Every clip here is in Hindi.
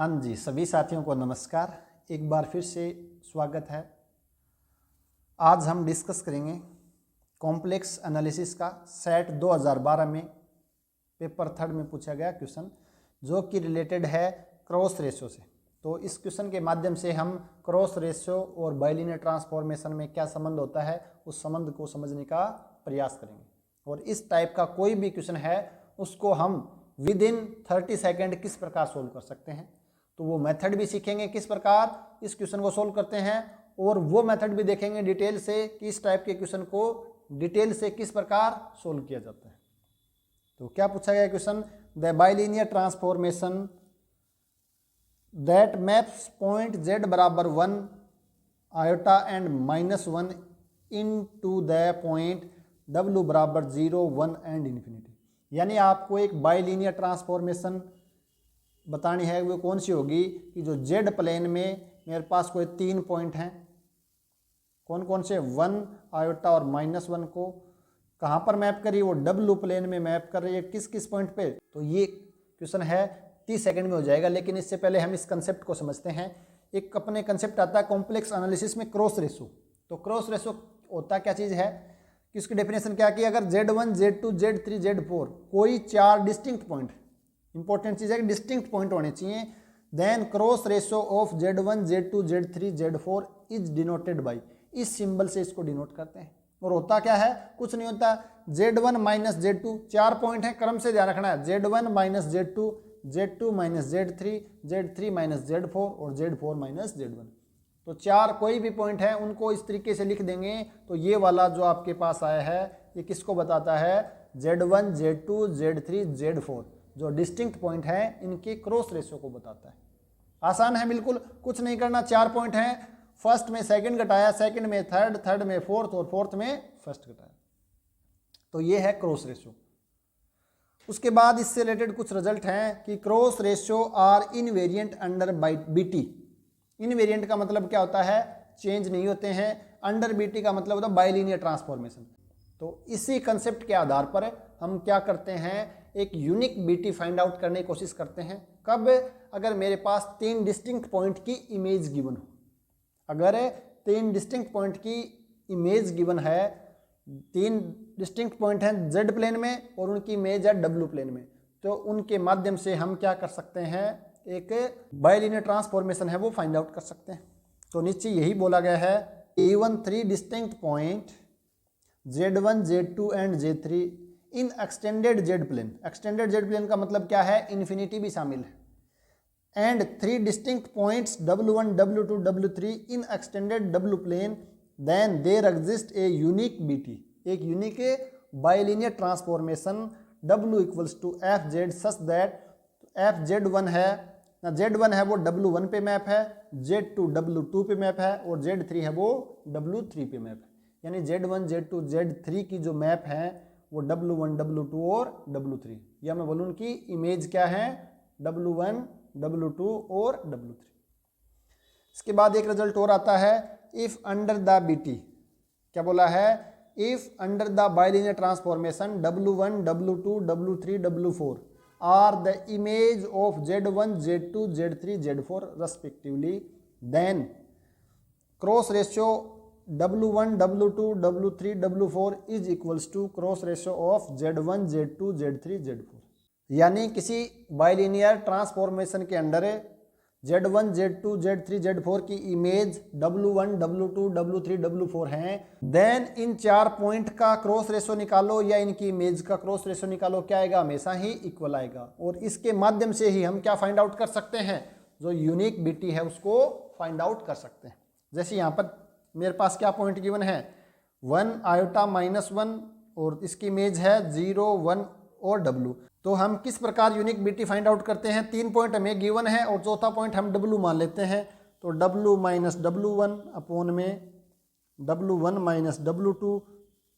हाँ जी, सभी साथियों को नमस्कार। एक बार फिर से स्वागत है। आज हम डिस्कस करेंगे कॉम्प्लेक्स एनालिसिस का सेट 2012 में पेपर थर्ड में पूछा गया क्वेश्चन, जो कि रिलेटेड है क्रॉस रेशो से। तो इस क्वेश्चन के माध्यम से हम क्रॉस रेशो और बाइलिनियर ट्रांसफॉर्मेशन में क्या संबंध होता है उस संबंध को समझने का प्रयास करेंगे। और इस टाइप का कोई भी क्वेश्चन है उसको हम विद इन 30 सेकेंड किस प्रकार सोल्व कर सकते हैं, तो वो मेथड भी सीखेंगे किस प्रकार इस क्वेश्चन को सोल्व करते हैं, और वो मेथड भी देखेंगे डिटेल से कि इस टाइप के क्वेश्चन को डिटेल से किस प्रकार सोल्व किया जाता है। तो क्या पूछा गया question, the bilinear transformation that maps point z बराबर 1 iota and -1 into the point w बराबर 0, 1 एंड इन्फिनिटी। यानी आपको एक बाइलिनियर ट्रांसफॉर्मेशन बतानी है, वो कौन सी होगी कि जो जेड प्लेन में मेरे पास कोई 3 पॉइंट हैं, कौन कौन से, 1 आयोटा और -1 को कहाँ पर मैप करी, वो डब्ल्यू प्लेन में मैप कर रही है, किस किस पॉइंट पे। तो ये क्वेश्चन है 30 सेकंड में हो जाएगा, लेकिन इससे पहले हम इस कंसेप्ट को समझते हैं। एक अपने कंसेप्ट आता है कॉम्प्लेक्स एनालिसिस में क्रॉस रेशो। तो क्रॉस रेशो होता क्या चीज़ है कि उसकी डेफिनेशन क्या की, अगर Z1, Z2, Z3, Z4 कोई 4 डिस्टिंक्ट पॉइंट, इंपॉर्टेंट चीज़ है कि डिस्टिंक्ट पॉइंट होने चाहिए, then cross ratio of Z1, Z2, Z3, Z4 is denoted by, इस सिंबल से इसको डिनोट करते हैं। और होता क्या है, कुछ नहीं होता, Z1 माइनस Z2, 4 पॉइंट है, क्रम से ध्यान रखना है, Z1 minus Z2, Z2 minus Z3, Z3 minus Z4 और Z4 माइनस Z1। तो 4 कोई भी पॉइंट है उनको इस तरीके से लिख देंगे। तो ये वाला जो आपके पास आया है ये किसको बताता है, Z1, Z2, Z3, Z4 जो डिस्टिंक्ट पॉइंट है इनके क्रॉस रेशो को बताता है। आसान है बिल्कुल, कुछ नहीं करना, 4 पॉइंट हैं, फर्स्ट में सेकंड घटाया, सेकंड में थर्ड, थर्ड में फोर्थ और फोर्थ में फर्स्ट घटाया। तो ये है क्रॉस रेशो। उसके बाद इससे रिलेटेड कुछ रिजल्ट हैं कि cross ratio are invariant under BT. Invariant का मतलब क्या होता है, चेंज नहीं होते हैं, अंडर बीटी का मतलब होता है बाइलिनियर ट्रांसफॉर्मेशन। तो इसी कंसेप्ट के आधार पर हम क्या करते हैं, एक यूनिक बीटी फाइंड आउट करने की कोशिश करते हैं। कब, अगर मेरे पास 3 डिस्टिंक्ट पॉइंट की इमेज गिवन हो। अगर 3 डिस्टिंक्ट पॉइंट की इमेज गिवन है, 3 डिस्टिंक्ट पॉइंट हैं जेड प्लेन में और उनकी इमेज है डब्ल्यू प्लेन में, तो उनके माध्यम से हम क्या कर सकते हैं, एक बाइलिनियर ट्रांसफॉर्मेशन है वो फाइंड आउट कर सकते हैं। तो नीचे यही बोला गया है, even 3 distinct point Z1, Z2 and Z3 in extended Z plane. Extended Z plane का मतलब क्या है, इन्फिनिटी भी शामिल है। And 3 distinct points W1, W2, W3 in extended W plane, then there exist a unique BT, एक unique bilinear transformation W equals to FZ such that FZ1 है ना, Z1 है वो W1 पे मैप है, Z2 W2 पे मैप है और Z3 है वो W3 पे मैप है। यानी Z1, Z2, Z3 की जो मैप है वो W1, W2 और W3, या मैं बोलूँ कि इमेज क्या है, W1, W2 और W3। इसके बाद एक रिजल्ट और आता है, इफ अंडर द बीटी, क्या बोला है, if under the bilinear transformation W1, W2, W3, W4 are the image of Z1, Z2, Z3, Z4 respectively, then cross ratio W1, W2, W3, W4 is equals to cross ratio of Z1, Z2, Z3, Z4। यानी किसी बाइलिनियर ट्रांसफॉर्मेशन के under Z1, Z2, Z3, Z4 की image W1, W2, W3, W4 हैं, देन इन 4 पॉइंट का क्रॉस रेशो निकालो या इनकी इमेज का क्रॉस रेशो निकालो, क्या आएगा, हमेशा ही इक्वल आएगा। और इसके माध्यम से ही हम क्या फाइंड आउट कर सकते हैं, जो यूनिक बीटी है उसको फाइंड आउट कर सकते हैं। जैसे यहाँ पर मेरे पास क्या पॉइंट गिवन है, 1 आयोटा -1 और इसकी इमेज है 0, 1 और W। तो हम किस प्रकार यूनिक बीटी फाइंड आउट करते हैं, 3 पॉइंट हमें गिवन है और चौथा पॉइंट हम W मान लेते हैं। तो W माइनस W1 अपॉन में W1 minus W2,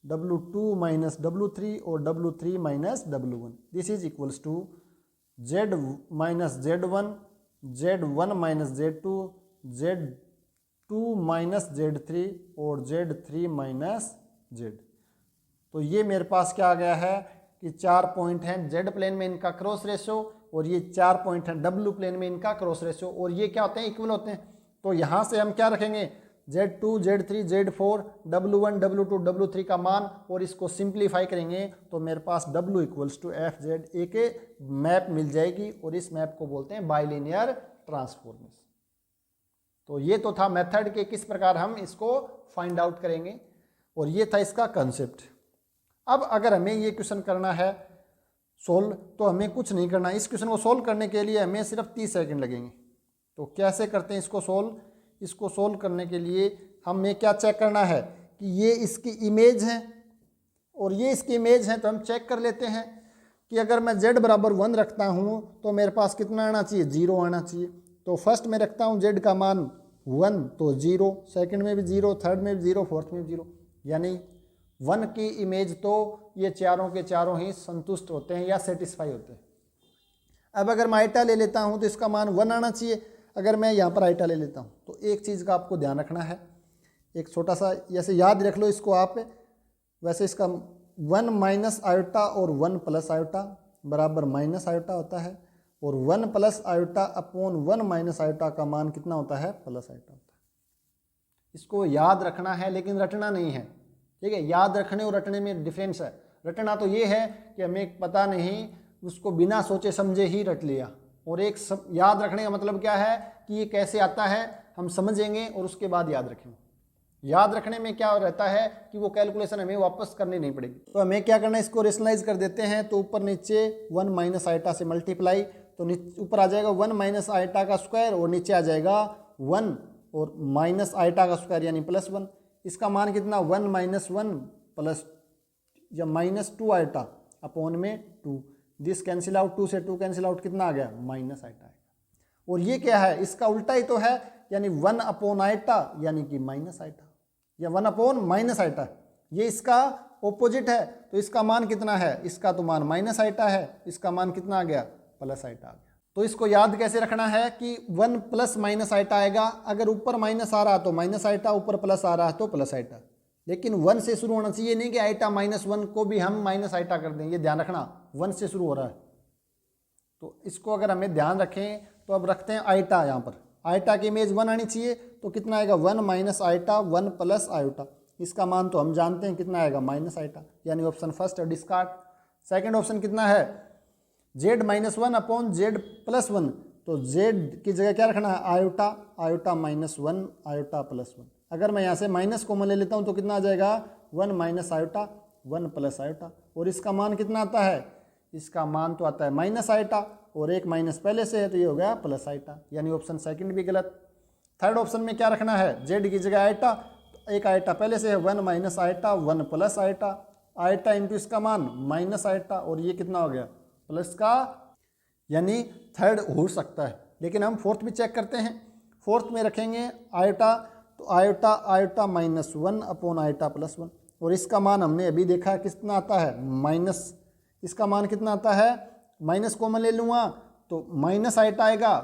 W2 minus W3 और W3 minus W1, this is equals to Z minus Z1, Z1 minus Z2, Z2 minus Z3 और Z3 माइनस Z। तो ये मेरे पास क्या आ गया है कि 4 पॉइंट हैं जेड प्लेन में, इनका क्रॉस रेशो और ये 4 पॉइंट हैं W प्लेन में इनका क्रॉस रेशियो, और ये क्या होते हैं, इक्वल होते हैं। तो यहाँ से हम क्या रखेंगे, Z2, Z3, Z4, W1, W2, W3 का मान, और इसको सिंप्लीफाई करेंगे तो मेरे पास W इक्वल्स टू FZ एक मैप मिल जाएगी, और इस मैप को बोलते हैं बाइलिनियर ट्रांसफॉर्मेशन। तो ये तो था मेथड के किस प्रकार हम इसको फाइंड आउट करेंगे, और ये था इसका कंसेप्ट। अब अगर हमें ये क्वेश्चन करना है सोल्व, तो हमें कुछ नहीं करना। इस क्वेश्चन को सोल्व करने के लिए हमें सिर्फ 30 सेकंड लगेंगे। तो कैसे करते हैं इसको सोल्व, इसको सोल्व करने के लिए हमें क्या चेक करना है कि ये इसकी इमेज है और ये इसकी इमेज है। तो हम चेक कर लेते हैं कि अगर मैं z बराबर 1 रखता हूँ तो मेरे पास कितना आना चाहिए, 0 आना चाहिए। तो फर्स्ट में रखता हूँ z का मान 1 तो 0, सेकंड में भी 0, थर्ड में भी 0, फोर्थ में भी 0, यानी 1 की इमेज तो ये चारों के चारों ही संतुष्ट होते हैं या सेटिस्फाई होते हैं। अब अगर मैं आइटा ले लेता हूँ तो इसका मान 1 आना चाहिए। अगर मैं यहाँ पर आइटा ले लेता हूँ तो एक चीज़ का आपको ध्यान रखना है, एक छोटा सा जैसे याद रख लो इसको आप, वैसे इसका 1 माइनस आयोटा और 1 प्लस आयोटा बराबर माइनस आयोटा होता है, और 1 plus iota upon 1 minus iota का मान कितना होता है, प्लस आयोटा होता है। इसको याद रखना है लेकिन रटना नहीं है, ठीक है। याद रखने और रटने में डिफरेंस है। रटना तो ये है कि हमें पता नहीं, उसको बिना सोचे समझे ही रट लिया, और एक याद रखने का मतलब क्या है कि ये कैसे आता है हम समझेंगे और उसके बाद याद रखेंगे। याद रखने में क्या रहता है कि वो कैलकुलेशन हमें वापस करनी नहीं पड़ेगी। तो हमें क्या करना है, इसको रेशनलाइज कर देते हैं। तो ऊपर नीचे 1 माइनस आइटा से मल्टीप्लाई, तो ऊपर आ जाएगा 1 माइनस आइटा का स्क्वायर, और नीचे आ जाएगा 1 और माइनस आइटा का स्क्वायर यानी +1। इसका मान कितना, 1 माइनस 1 प्लस या माइनस 2 आइटा अपॉन में 2। दिस कैंसिल आउट, 2 से 2 कैंसिल आउट, कितना आ गया, माइनस आइटा आएगा। और ये क्या है, इसका उल्टा ही तो है, यानी 1 अपॉन आइटा यानी कि माइनस आइटा, या 1 अपॉन माइनस आइटा, ये इसका ऑपोजिट है। तो इसका मान कितना है, इसका तो मान माइनस आइटा है, इसका मान कितना आ गया, प्लस आइटा आ गया। तो इसको याद कैसे रखना है कि 1 प्लस माइनस आइटा आएगा। अगर ऊपर माइनस आ रहा तो माइनस आइटा, ऊपर प्लस आ रहा है तो प्लस आइटा, लेकिन 1 से शुरू होना चाहिए, नहीं कि आइटा -1 को भी हम माइनस आइटा कर दें। ये ध्यान रखना, 1 से शुरू हो रहा है। तो इसको अगर हमें ध्यान रखें तो अब रखते हैं आइटा। यहाँ पर आइटा की इमेज 1 आनी चाहिए, तो कितना आएगा, 1 माइनस आइटा 1 प्लस आयोटा। इसका मान तो हम जानते हैं कितना आएगा, माइनस आइटा, यानी ऑप्शन फर्स्ट है डिस्कार्ड। सेकंड ऑप्शन कितना है, z-1 अपॉन z+1, तो z की जगह क्या रखना है, आयोटा, आयोटा -1 आयोटा +1। अगर मैं यहाँ से माइनस कॉमन ले लेता हूँ तो कितना आ जाएगा, 1 माइनस आयोटा 1 प्लस आयोटा, और इसका मान कितना आता है, इसका मान तो आता है माइनस आयोटा, और एक माइनस पहले से है तो ये हो गया प्लस आयोटा, यानी ऑप्शन सेकंड भी गलत। थर्ड ऑप्शन में क्या रखना है, z की जगह आयोटा, एक आयोटा पहले से है, 1 minus iota 1 plus iota, iota into इसका मान माइनस आयोटा, और ये कितना हो गया, प्लस का, यानी थर्ड हो सकता है। लेकिन हम फोर्थ भी चेक करते हैं। फोर्थ में रखेंगे आयोटा, तो आयोटा आयोटा -1 अपॉन आयोटा +1, और इसका मान हमने अभी देखा कितना आता है, माइनस, इसका मान कितना आता है, माइनस कॉमन ले लूँगा तो माइनस आयोटा आएगा,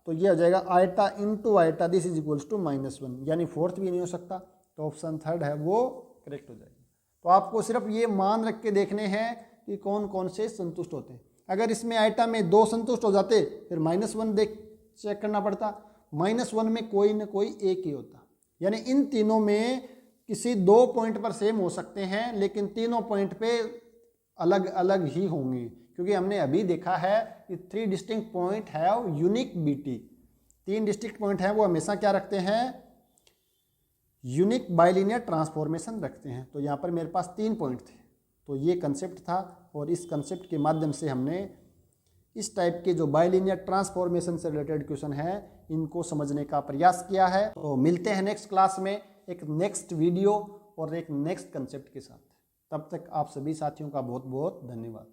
तो ये हो जाएगा iota into iota, this is equals to -1, यानी फोर्थ भी नहीं हो सकता, तो ऑप्शन थर्ड है वो करेक्ट हो जाएगा। तो आपको सिर्फ ये मान रख के देखने हैं कि कौन कौन से संतुष्ट होते हैं। अगर इसमें आइटा में 2 संतुष्ट हो जाते फिर -1 देख चेक करना पड़ता, -1 में कोई ना कोई एक ही होता, यानी इन तीनों में किसी 2 पॉइंट पर सेम हो सकते हैं, लेकिन तीनों पॉइंट पे अलग अलग ही होंगे, क्योंकि हमने अभी देखा है कि 3 distinct point have unique BT. 3 distinct point हैं वो हमेशा क्या रखते हैं, यूनिक बाइलिनियर ट्रांसफॉर्मेशन रखते हैं। तो यहाँ पर मेरे पास 3 पॉइंट थे, तो ये कंसेप्ट था, और इस कंसेप्ट के माध्यम से हमने इस टाइप के जो बाइलिनियर ट्रांसफॉर्मेशन से रिलेटेड क्वेश्चन है इनको समझने का प्रयास किया है। तो मिलते हैं नेक्स्ट क्लास में एक नेक्स्ट वीडियो और एक नेक्स्ट कंसेप्ट के साथ। तब तक आप सभी साथियों का बहुत बहुत धन्यवाद।